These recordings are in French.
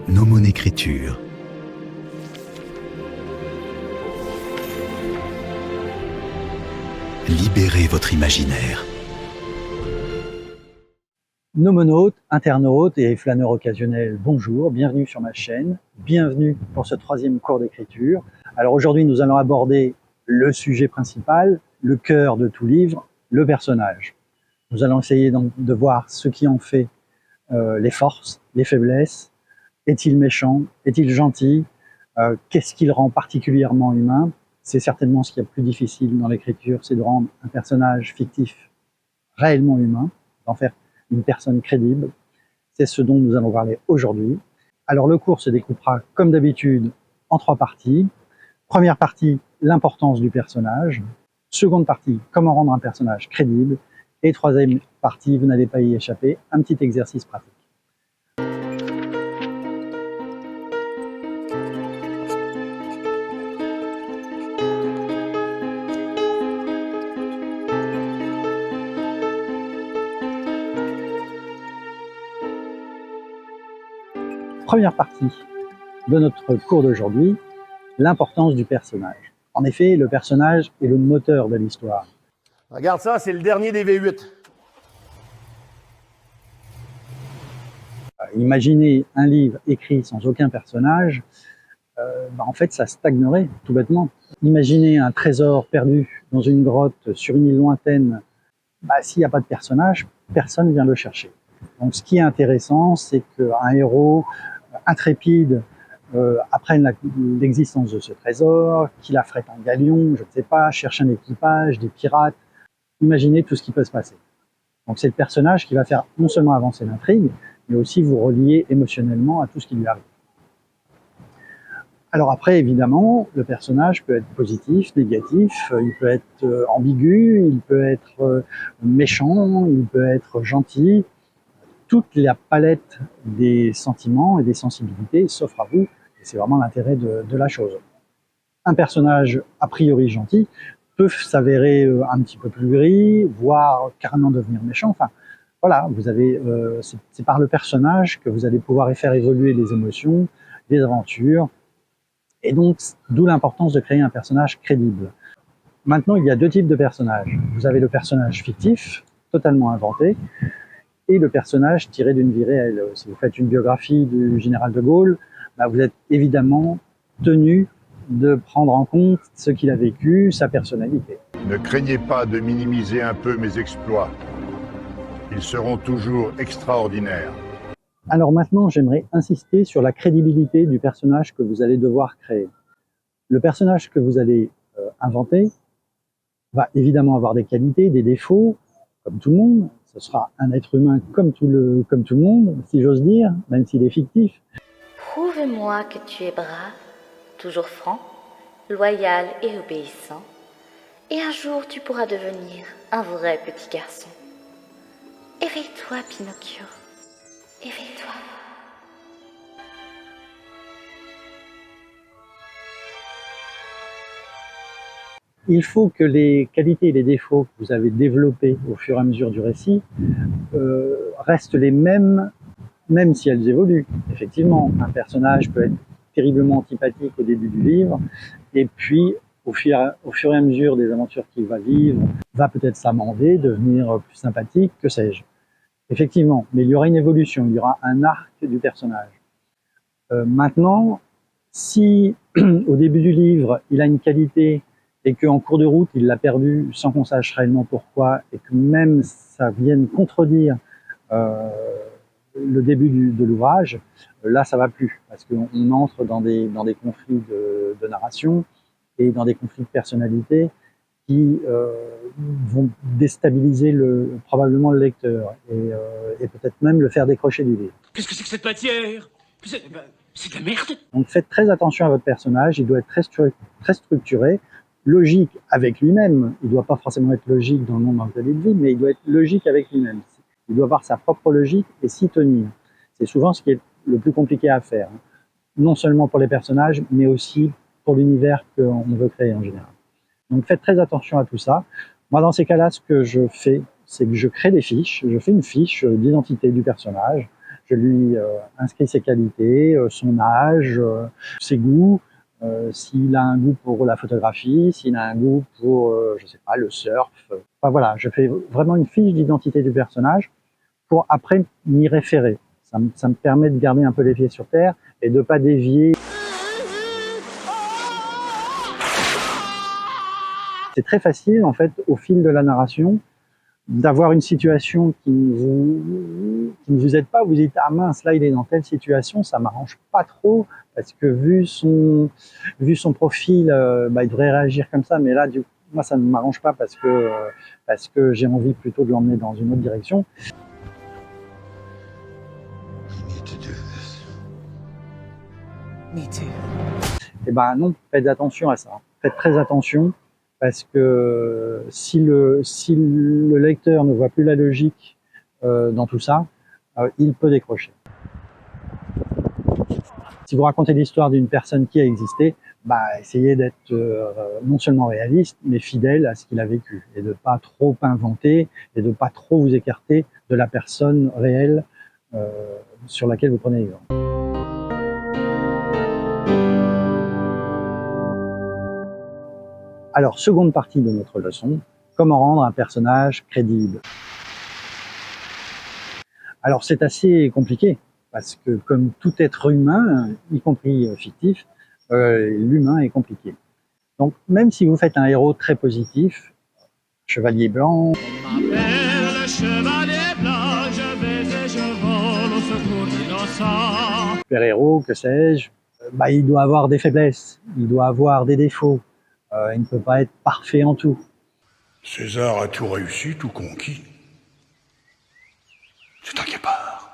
Nomon Écriture. Libérez votre imaginaire. Nomonautes, internautes et flâneurs occasionnels, bonjour, bienvenue sur ma chaîne, bienvenue pour ce troisième cours d'écriture. Alors aujourd'hui nous allons aborder le sujet principal, le cœur de tout livre, le personnage. Nous allons essayer donc de voir ce qui en fait les forces, les faiblesses. Est-il méchant? Est-il gentil? Qu'est-ce qui le rend particulièrement humain? C'est certainement ce qui est le plus difficile dans l'écriture, c'est de rendre un personnage fictif réellement humain, d'en faire une personne crédible. C'est ce dont nous allons parler aujourd'hui. Alors le cours se découpera comme d'habitude en 3 parties. Première partie, l'importance du personnage. Seconde partie, comment rendre un personnage crédible. Et troisième partie, vous n'allez pas y échapper, un petit exercice pratique. Première partie de notre cours d'aujourd'hui, l'importance du personnage. En effet, le personnage est le moteur de l'histoire. Regarde ça, c'est le dernier des V8. Imaginez un livre écrit sans aucun personnage, en fait ça stagnerait tout bêtement. Imaginez un trésor perdu dans une grotte sur une île lointaine, s'il n'y a pas de personnage, personne ne vient le chercher. Donc ce qui est intéressant, c'est qu'un héros intrépide apprenne l'existence de ce trésor, qu'il affrète un galion, je ne sais pas, cherche un équipage, des pirates. Imaginez tout ce qui peut se passer. Donc c'est le personnage qui va faire non seulement avancer l'intrigue, mais aussi vous relier émotionnellement à tout ce qui lui arrive. Alors après, évidemment, le personnage peut être positif, négatif, il peut être ambigu, il peut être méchant, il peut être gentil. Toute la palette des sentiments et des sensibilités s'offre à vous, et c'est vraiment l'intérêt de la chose. Un personnage a priori gentil peut s'avérer un petit peu plus gris, voire carrément devenir méchant. Enfin, voilà, vous avez, c'est par le personnage que vous allez pouvoir faire évoluer les émotions, les aventures, et donc d'où l'importance de créer un personnage crédible. Maintenant, il y a 2 types de personnages. Vous avez le personnage fictif, totalement inventé, et le personnage tiré d'une vie réelle. Si vous faites une biographie du général de Gaulle, vous êtes évidemment tenu de prendre en compte ce qu'il a vécu, sa personnalité. Ne craignez pas de minimiser un peu mes exploits. Ils seront toujours extraordinaires. Alors maintenant, j'aimerais insister sur la crédibilité du personnage que vous allez devoir créer. Le personnage que vous allez inventer va évidemment avoir des qualités, des défauts, comme tout le monde. Ce sera un être humain comme tout le monde, si j'ose dire, même s'il est fictif. Prouve-moi que tu es brave, toujours franc, loyal et obéissant, et un jour tu pourras devenir un vrai petit garçon. Éveille-toi, Pinocchio, éveille-toi. Il faut que les qualités et les défauts que vous avez développés au fur et à mesure du récit restent les mêmes, même si elles évoluent. Effectivement, un personnage peut être terriblement antipathique au début du livre, et puis au fur et à mesure des aventures qu'il va vivre, va peut-être s'amender, devenir plus sympathique, que sais-je. Effectivement, mais il y aura une évolution, il y aura un arc du personnage. Maintenant, si au début du livre, il a une qualité et qu'en cours de route, il l'a perdu sans qu'on sache réellement pourquoi, et que même ça vienne contredire le début de l'ouvrage, là ça va plus, parce qu'on entre dans des conflits de narration et dans des conflits de personnalité qui vont déstabiliser probablement le lecteur et peut-être même le faire décrocher du livre. Qu'est-ce que c'est que cette matière? C'est de la merde. Donc faites très attention à votre personnage, il doit être très structuré, logique avec lui-même. Il ne doit pas forcément être logique dans le monde dans lequel il vit, mais il doit être logique avec lui-même. Il doit avoir sa propre logique et s'y tenir. C'est souvent ce qui est le plus compliqué à faire, non seulement pour les personnages, mais aussi pour l'univers qu'on veut créer en général. Donc faites très attention à tout ça. Moi, dans ces cas-là, ce que je fais, c'est que je crée des fiches. Je fais une fiche d'identité du personnage. Je lui inscris ses qualités, son âge, ses goûts, s'il a un goût pour la photographie, s'il a un goût pour, je sais pas, le surf. Enfin voilà, je fais vraiment une fiche d'identité du personnage pour après m'y référer. Ça me permet de garder un peu les pieds sur terre et de pas dévier. C'est très facile, en fait, au fil de la narration, d'avoir une situation qui ne vous aide pas. Vous dites, ah mince, là, il est dans telle situation, ça m'arrange pas trop, parce que vu son profil, il devrait réagir comme ça, mais là, moi, ça ne m'arrange pas parce que j'ai envie plutôt de l'emmener dans une autre direction. Eh ben non, faites attention à ça. Faites très attention. Parce que si le lecteur ne voit plus la logique dans tout ça, il peut décrocher. Si vous racontez l'histoire d'une personne qui a existé, essayez d'être non seulement réaliste, mais fidèle à ce qu'il a vécu, et de pas trop inventer, et de pas trop vous écarter de la personne réelle sur laquelle vous prenez exemple. Alors, seconde partie de notre leçon, comment rendre un personnage crédible. Alors, c'est assez compliqué, parce que comme tout être humain, y compris fictif, l'humain est compliqué. Donc, même si vous faites un héros très positif, chevalier blanc, super-héros, que sais-je, il doit avoir des faiblesses, il doit avoir des défauts. Il ne peut pas être parfait en tout. César a tout réussi, tout conquis. C'est un guépard,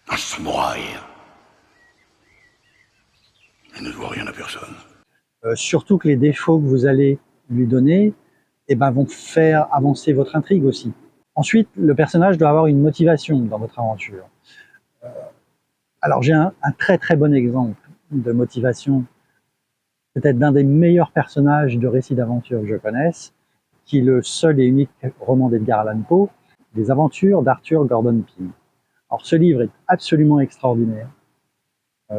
un samouraï. Il ne doit rien à personne. Surtout que les défauts que vous allez lui donner vont faire avancer votre intrigue aussi. Ensuite, le personnage doit avoir une motivation dans votre aventure. Alors j'ai un très très bon exemple de motivation, peut-être d'un des meilleurs personnages de récits d'aventure que je connaisse, qui est le seul et unique roman d'Edgar Allan Poe, Les Aventures d'Arthur Gordon Pym. Alors ce livre est absolument extraordinaire.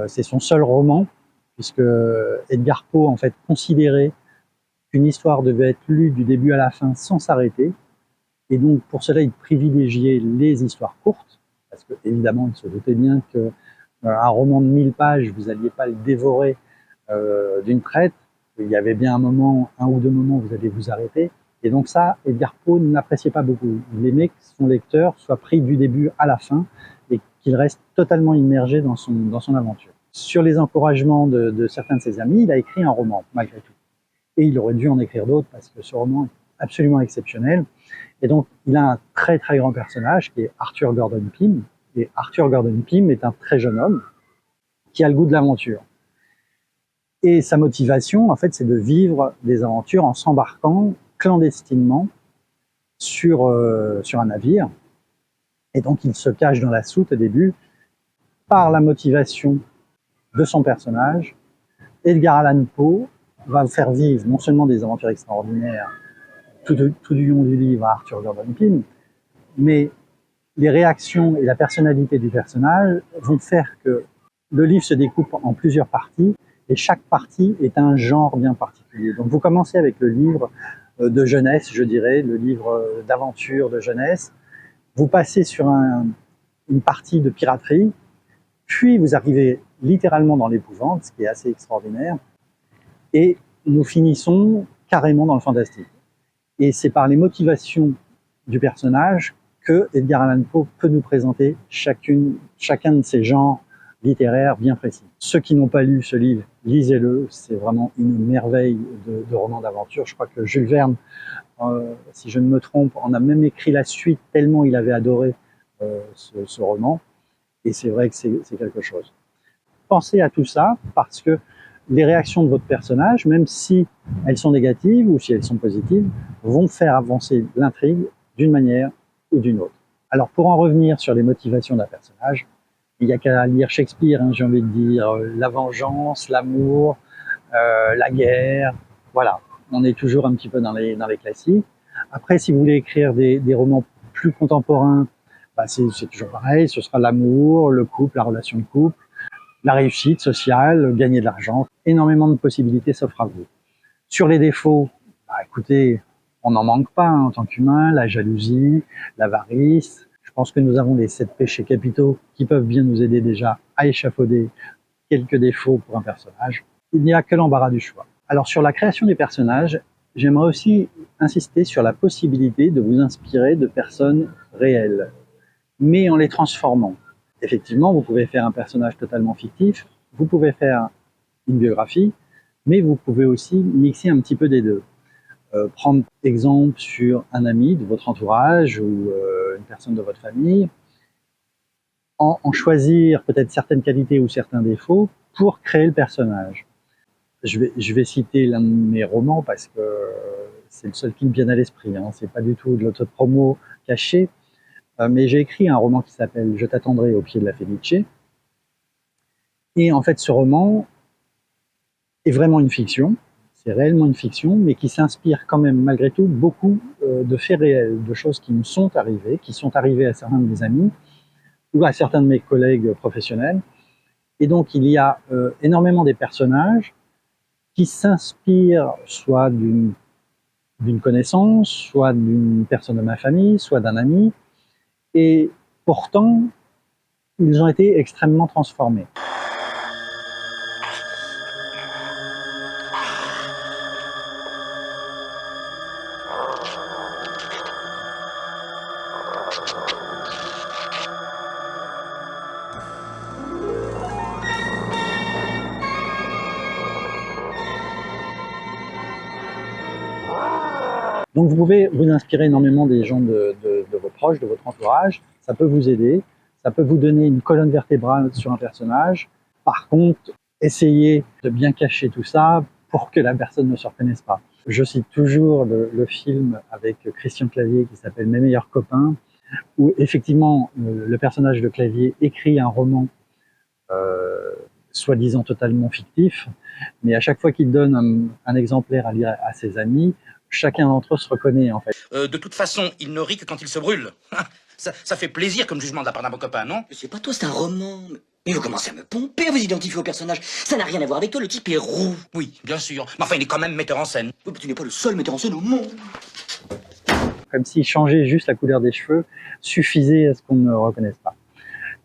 C'est son seul roman, puisque Edgar Poe en fait considérait qu'une histoire devait être lue du début à la fin sans s'arrêter, et donc pour cela il privilégiait les histoires courtes, parce que évidemment il se doutait bien qu'un roman de 1000 pages, vous n'alliez pas le dévorer d'une traite. Il y avait bien un ou deux moments où vous allez vous arrêter. Et donc ça, Edgar Poe n'appréciait pas beaucoup. Il aimait que son lecteur soit pris du début à la fin et qu'il reste totalement immergé dans son aventure. Sur les encouragements de certains de ses amis, il a écrit un roman, malgré tout. Et il aurait dû en écrire d'autres parce que ce roman est absolument exceptionnel. Et donc, il a un très très grand personnage qui est Arthur Gordon Pym. Et Arthur Gordon Pym est un très jeune homme qui a le goût de l'aventure. Et sa motivation, en fait, c'est de vivre des aventures en s'embarquant clandestinement sur un navire. Et donc, il se cache dans la soute au début par la motivation de son personnage. Edgar Allan Poe va faire vivre non seulement des aventures extraordinaires tout du long du livre à Arthur Gordon Pym, mais les réactions et la personnalité du personnage vont faire que le livre se découpe en plusieurs parties, et chaque partie est un genre bien particulier. Donc vous commencez avec le livre de jeunesse, je dirais, le livre d'aventure de jeunesse. Vous passez sur une partie de piraterie, puis vous arrivez littéralement dans l'épouvante, ce qui est assez extraordinaire, et nous finissons carrément dans le fantastique. Et c'est par les motivations du personnage que Edgar Allan Poe peut nous présenter chacun de ces genres littéraires bien précis. Ceux qui n'ont pas lu ce livre, lisez-le, c'est vraiment une merveille de roman d'aventure. Je crois que Jules Verne, si je ne me trompe, en a même écrit la suite tellement il avait adoré ce roman, et c'est vrai que c'est quelque chose. Pensez à tout ça, parce que les réactions de votre personnage, même si elles sont négatives ou si elles sont positives, vont faire avancer l'intrigue d'une manière ou d'une autre. Alors pour en revenir sur les motivations d'un personnage, il n'y a qu'à lire Shakespeare, hein, j'ai envie de dire, la vengeance, l'amour, la guerre, voilà, on est toujours un petit peu dans les classiques. Après, si vous voulez écrire des romans plus contemporains, C'est toujours pareil, ce sera l'amour, le couple, la relation de couple, la réussite sociale, gagner de l'argent. Énormément de possibilités s'offrent à vous. Sur les défauts, écoutez, on n'en manque pas en tant qu'humain, la jalousie, l'avarice. Je pense que nous avons les 7 péchés capitaux qui peuvent bien nous aider déjà à échafauder quelques défauts pour un personnage. Il n'y a que l'embarras du choix. Alors sur la création des personnages, j'aimerais aussi insister sur la possibilité de vous inspirer de personnes réelles, mais en les transformant. Effectivement, vous pouvez faire un personnage totalement fictif, vous pouvez faire une biographie, mais vous pouvez aussi mixer un petit peu des deux. Prendre exemple sur un ami de votre entourage ou une personne de votre famille, en choisir peut-être certaines qualités ou certains défauts pour créer le personnage. Je vais citer l'un de mes romans parce que c'est le seul qui me vient à l'esprit, hein. C'est pas du tout de l'autopromo caché, mais j'ai écrit un roman qui s'appelle « Je t'attendrai au pied de la Fenice ». Et en fait, ce roman est vraiment une fiction, c'est réellement une fiction, mais qui s'inspire quand même malgré tout beaucoup de faits réels, de choses qui me sont arrivées, à certains de mes amis ou à certains de mes collègues professionnels. Et donc il y a énormément des personnages qui s'inspirent soit d'une connaissance, soit d'une personne de ma famille, soit d'un ami, et pourtant ils ont été extrêmement transformés. Donc vous pouvez vous inspirer énormément des gens de vos proches, de votre entourage, ça peut vous aider, ça peut vous donner une colonne vertébrale sur un personnage. Par contre, essayez de bien cacher tout ça pour que la personne ne se reconnaisse pas. Je cite toujours le film avec Christian Clavier qui s'appelle « Mes meilleurs copains », où effectivement le personnage de Clavier écrit un roman soi-disant totalement fictif, mais à chaque fois qu'il donne un exemplaire à lire à ses amis, chacun d'entre eux se reconnaît en fait. De toute façon, il ne rit que quand il se brûle. Ça fait plaisir comme jugement de la part d'un bon copain, non? C'est pas toi, c'est un roman. Mais vous commencez à me pomper à vous identifier au personnage. Ça n'a rien à voir avec toi, le type est roux. Oui, bien sûr. Mais enfin, il est quand même metteur en scène. Oui, mais tu n'es pas le seul metteur en scène au monde. Comme si changer juste la couleur des cheveux suffisait à ce qu'on ne me reconnaisse pas.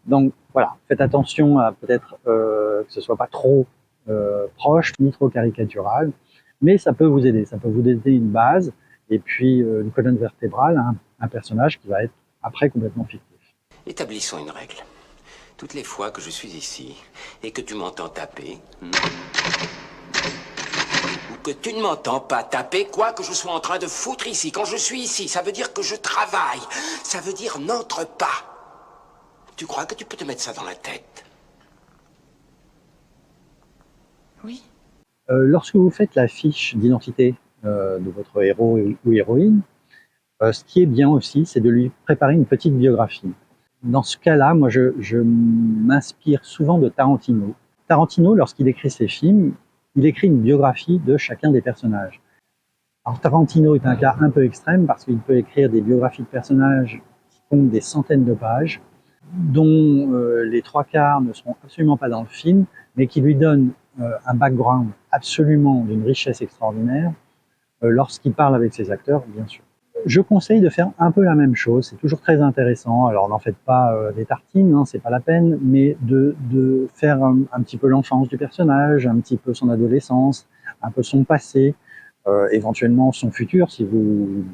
Donc voilà, faites attention à peut-être que ce soit pas trop proche, ni trop caricatural, mais ça peut vous aider, ça peut vous donner une base, et puis une colonne vertébrale, un personnage qui va être après complètement fictif. Établissons une règle. Toutes les fois que je suis ici, et que tu m'entends taper, ou que tu ne m'entends pas taper, quoi que je sois en train de foutre ici, quand je suis ici, ça veut dire que je travaille, ça veut dire n'entre pas. Tu crois que tu peux te mettre ça dans la tête? Oui. Lorsque vous faites la fiche d'identité de votre héros ou héroïne, ce qui est bien aussi, c'est de lui préparer une petite biographie. Dans ce cas-là, moi, je m'inspire souvent de Tarantino. Tarantino, lorsqu'il écrit ses films, il écrit une biographie de chacun des personnages. Alors Tarantino est un cas un peu extrême parce qu'il peut écrire des biographies de personnages qui comptent des centaines de pages, dont les 3/4 ne seront absolument pas dans le film, mais qui lui donnent un background absolument d'une richesse extraordinaire lorsqu'il parle avec ses acteurs, bien sûr. Je conseille de faire un peu la même chose, c'est toujours très intéressant. Alors n'en faites pas des tartines, hein, c'est pas la peine, mais de faire un petit peu l'enfance du personnage, un petit peu son adolescence, un peu son passé, éventuellement son futur si vous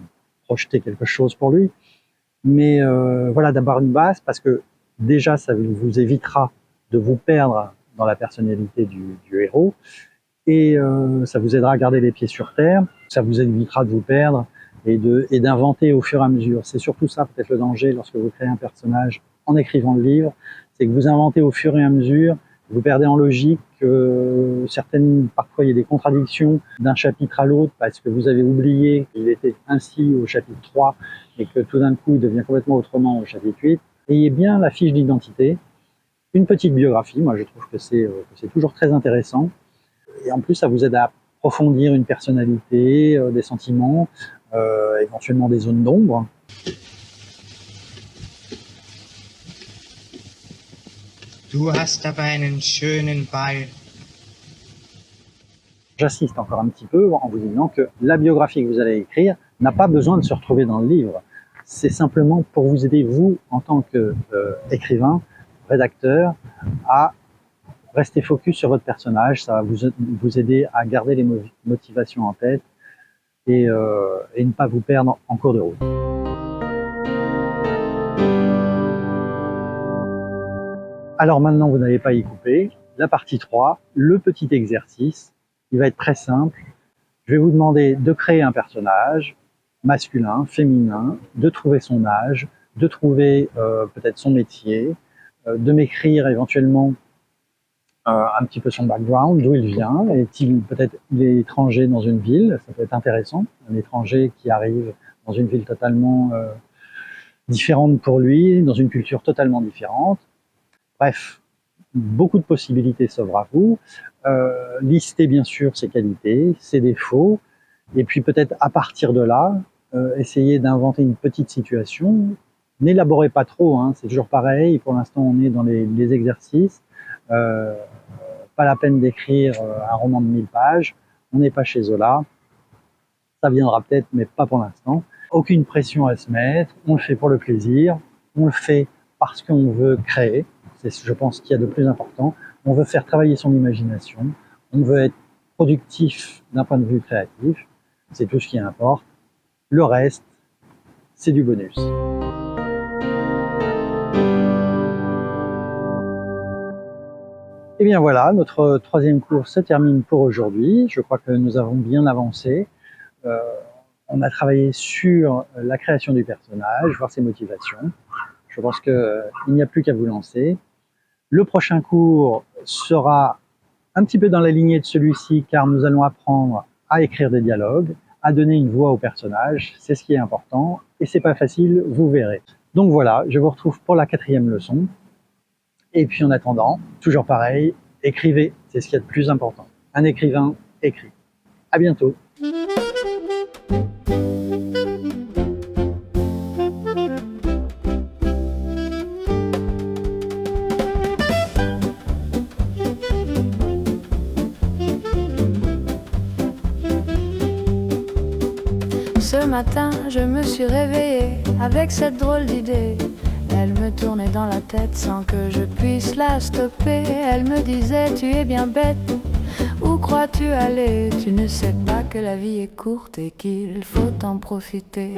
projetez quelque chose pour lui. Mais voilà, d'avoir une base, parce que déjà ça vous évitera de vous perdre dans la personnalité du héros, et ça vous aidera à garder les pieds sur terre, ça vous évitera de vous perdre et d'inventer au fur et à mesure. C'est surtout ça peut-être le danger lorsque vous créez un personnage en écrivant le livre, c'est que vous inventez au fur et à mesure, vous perdez en logique, parfois il y a des contradictions d'un chapitre à l'autre parce que vous avez oublié qu'il était ainsi au chapitre 3 et que tout d'un coup il devient complètement autrement au chapitre 8. Ayez bien la fiche d'identité, une petite biographie, moi je trouve que c'est toujours très intéressant, et en plus ça vous aide à approfondir une personnalité, des sentiments, éventuellement des zones d'ombre. Du hast aber einen schönen Ball. J'insiste encore un petit peu en vous disant que la biographie que vous allez écrire n'a pas besoin de se retrouver dans le livre. C'est simplement pour vous aider, vous, en tant qu'écrivain, rédacteur, à rester focus sur votre personnage. Ça va vous aider à garder les motivations en tête et ne pas vous perdre en cours de route. Alors maintenant, vous n'allez pas y couper. La partie 3, le petit exercice, il va être très simple. Je vais vous demander de créer un personnage, masculin, féminin, de trouver son âge, de trouver peut-être son métier, de m'écrire éventuellement un petit peu son background, d'où il vient, est-il peut-être il est étranger dans une ville, ça peut être intéressant, un étranger qui arrive dans une ville totalement différente pour lui, dans une culture totalement différente. Bref, beaucoup de possibilités s'offrent à vous. Listez bien sûr ses qualités, ses défauts, et puis peut-être à partir de là, essayez d'inventer une petite situation. N'élaborez pas trop, hein, c'est toujours pareil, pour l'instant on est dans les exercices. Pas la peine d'écrire un roman de 1000 pages, on n'est pas chez Zola, ça viendra peut-être, mais pas pour l'instant. Aucune pression à se mettre, on le fait pour le plaisir, on le fait parce qu'on veut créer, c'est je pense qu'il y a de plus important, on veut faire travailler son imagination, on veut être productif d'un point de vue créatif, c'est tout ce qui importe. Le reste, c'est du bonus. Et bien voilà, notre troisième cours se termine pour aujourd'hui. Je crois que nous avons bien avancé. On a travaillé sur la création du personnage, voir ses motivations. Je pense qu'il n'y a plus qu'à vous lancer. Le prochain cours sera un petit peu dans la lignée de celui-ci, car nous allons apprendre à écrire des dialogues, à donner une voix au personnage. C'est ce qui est important, et c'est pas facile, vous verrez. Donc voilà, je vous retrouve pour la 4e leçon. Et puis en attendant, toujours pareil, écrivez, c'est ce qu'il y a de plus important. Un écrivain écrit. À bientôt. Ce matin, je me suis réveillée avec cette drôle d'idée. Elle me tournait dans la tête sans que je puisse la stopper. Elle me disait, tu es bien bête, où crois-tu aller? Tu ne sais pas que la vie est courte et qu'il faut en profiter.